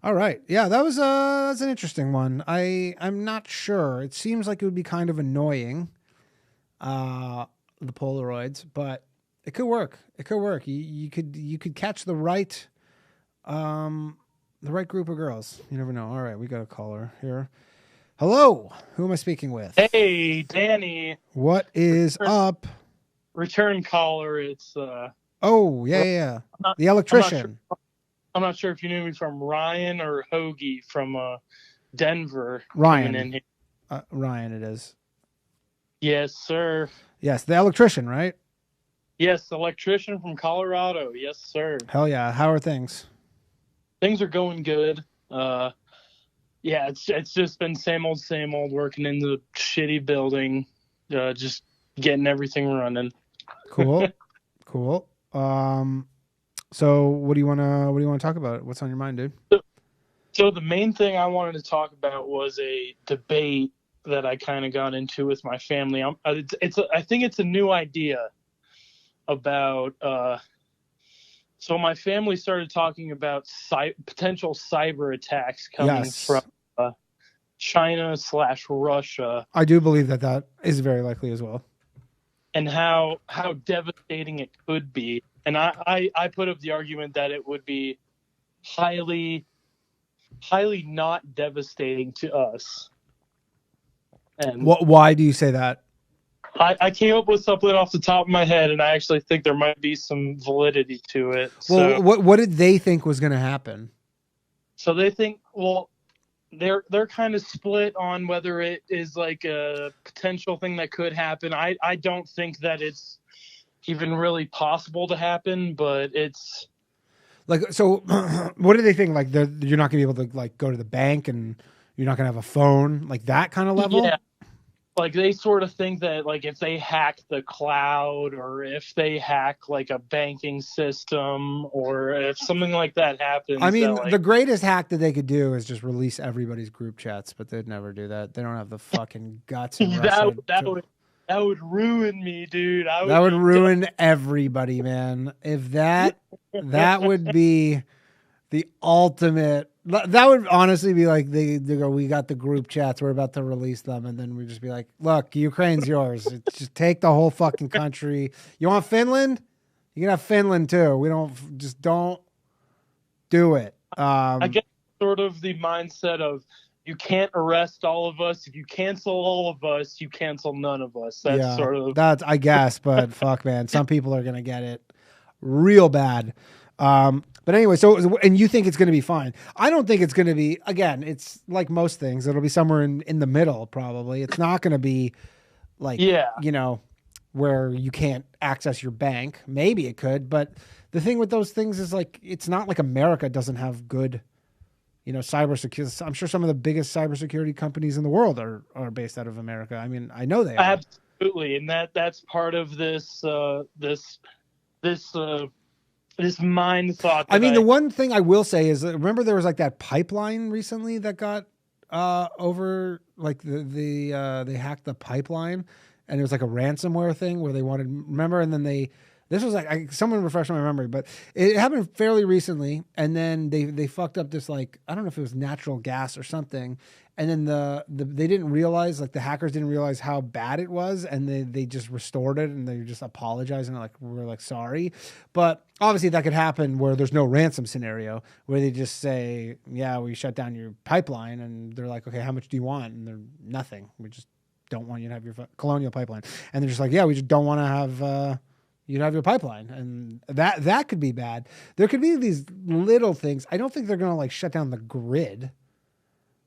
All right. Yeah, that was that's an interesting one. I'm not sure. It seems like it would be kind of annoying, uh, the Polaroids, but it could work. It could work. You could catch um the right group of girls. You never know. All right, we got a caller here. Hello. Who am I speaking with? Hey, Danny, What is return, up? return caller. It's Oh, yeah, Ry- yeah, yeah. I'm not, The I'm not sure. electrician. I'm not sure if you knew me from Ryan or Hoagie from Denver coming Ryan. in here. Ryan it is. Yes, sir. Yes, the electrician, right? Yes, electrician from Colorado. Yes, sir. Hell yeah. How are things? Things are going good. Uh, yeah, it's just been same old, working in the shitty building, just getting everything running. Cool. Cool. So what do you wanna talk about? What's on your mind, dude? So the main thing I wanted to talk about was a debate that I kind of got into with my family. I think it's a new idea about. So my family started talking about potential cyber attacks coming from Yes. uh, China/Russia, I do believe that that is very likely as well. and how devastating it could be. And I put up the argument that it would be highly highly not devastating to us. And Why do you say that? I came up with something off the top of my head, and I actually think there might be some validity to it. Well, what did they think was going to happen? So they think, well, they're kind of split on whether it is like a potential thing that could happen. I don't think that it's even really possible to happen, but it's Like, so, what do they think? Like, you're not going to be able to like go to the bank, and you're not going to have a phone, like that kind of level. yeah, like they sort of think that like if they hack the cloud or if they hack like a banking system or if something like that I happens that mean, the like greatest hack that they could do is just release everybody's group chats, but they'd never do that. They don't have the fucking guts in that Russia that to. would that would ruin me, dude. I That would would be done. ruin everybody, man. If that would be the ultimate. That would honestly be like they go, we got the group chats, we're about to release them, and then we just be like, look, Ukraine's yours. It's just take the whole fucking country. You want Finland? You can have Finland too. We don't just don't do it. I guess sort of the mindset of you can't arrest all of us. If you cancel all of us, you cancel none of us. That's Yeah, sort of that's I guess, but fuck, man, some people are gonna get it real bad. But anyway, so and you think it's going to be fine? I don't think it's going to be. Again, it's like most things; it'll be somewhere in the middle. Probably, it's not going to be like yeah. where you can't access your bank. Maybe it could, but the thing with those things is like it's not like America doesn't have good cybersecurity. I'm sure some of the biggest cybersecurity companies in the world are based out of America. I mean, I know they are. Absolutely, and that's part of this this mind thought I that mean, the I one thing I will say is that remember there was like that pipeline recently that got over like they hacked the pipeline and it was like a ransomware thing where they wanted remember and then they this was like someone refresh my memory but it happened fairly recently and then they fucked up this like I don't know if it was natural gas or something and then they didn't realize like the hackers didn't realize how bad it was and they just restored it and they just apologizing like we're like sorry but obviously that could happen where there's no ransom scenario where they just say yeah we shut down your pipeline and they're like okay how much do you want and they're nothing we just don't want you to have your colonial pipeline and they're just like yeah we just don't want to have you'd have your pipeline and that could be bad there could be these little things I don't think they're gonna like shut down the grid.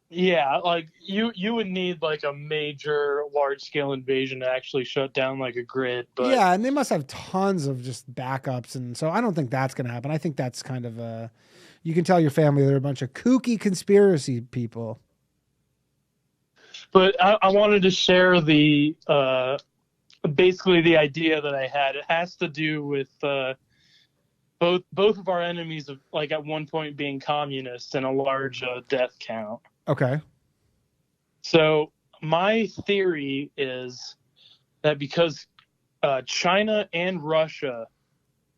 yeah, like you would need like a major large scale invasion to actually shut down like a grid, but Yeah, and they must have tons of just backups, and so I don't think that's going to happen. I think that's kind of a. You can tell your family they're a bunch of kooky conspiracy people. I wanted to share the basically the idea that I had. It has to do with both of our enemies of like at one point being communists and a large death count. Okay. So my theory is that because China and Russia,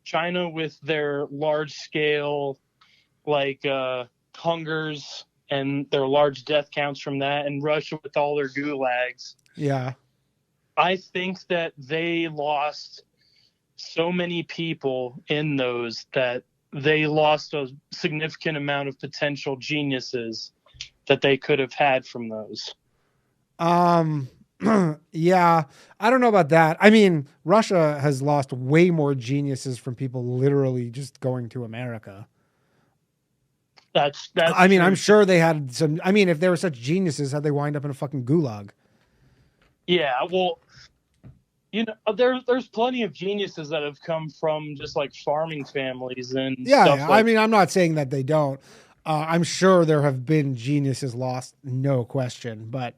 China with their large scale like hungers and their large death counts from that, and Russia with all their gulags. Yeah. I think that they lost so many people in those that they lost a significant amount of potential geniuses that they could have had from those. Yeah, I don't know about that. I mean, Russia has lost way more geniuses from people literally just going to America. That's I mean, true. I'm sure they had some. I mean, if they were such geniuses, how'd they wind up in a fucking gulag? Yeah, well, there's plenty of geniuses that have come from just like farming families and stuff Yeah. like. I mean, I'm not saying that they don't. I'm sure there have been geniuses lost, no question. But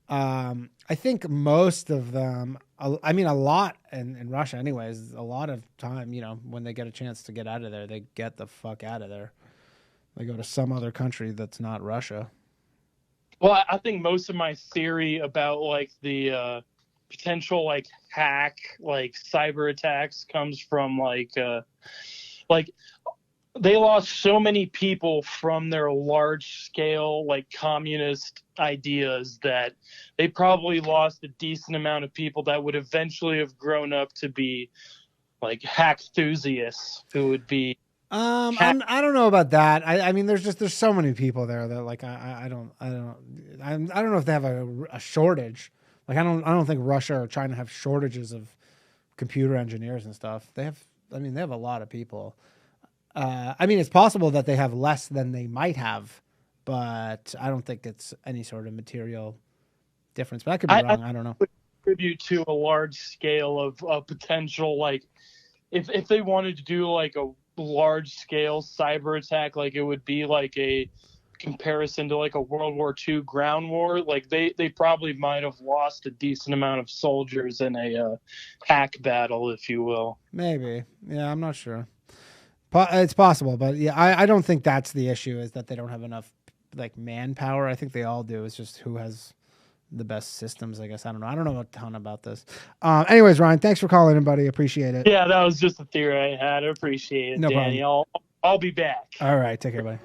I think most of them. I mean, a lot in Russia, anyways. A lot of time, when they get a chance to get out of there, they get the fuck out of there. They go to some other country that's not Russia. Well, I think most of my theory about like the potential like hack, like cyber attacks, comes from like they lost so many people from their large scale like communist ideas that they probably lost a decent amount of people that would eventually have grown up to be like hack enthusiasts who would be. I don't know about that. I mean, there's so many people there that like I don't know if they have a shortage. Like I don't think Russia or China have shortages of computer engineers and stuff. They have a lot of people. I mean, it's possible that they have less than they might have, but I don't think it's any sort of material difference. But I could be wrong. I don't know. Contribute to a large scale of potential, like if they wanted to do like a large scale cyber attack, like it would be like a comparison to like a World War II ground war. Like they probably might have lost a decent amount of soldiers in a hack battle, if you will. Maybe. Yeah, I'm not sure. It's possible, but yeah, I don't think that's the issue, is that they don't have enough like manpower. I think they all do. It's just who has the best systems, I guess. I don't know. I don't know a ton about this. Anyways, Ryan, thanks for calling in, buddy. Appreciate it. Yeah, that was just a theory I had. I appreciate it, No Danny. problem. I'll be back. All right. Take care, buddy.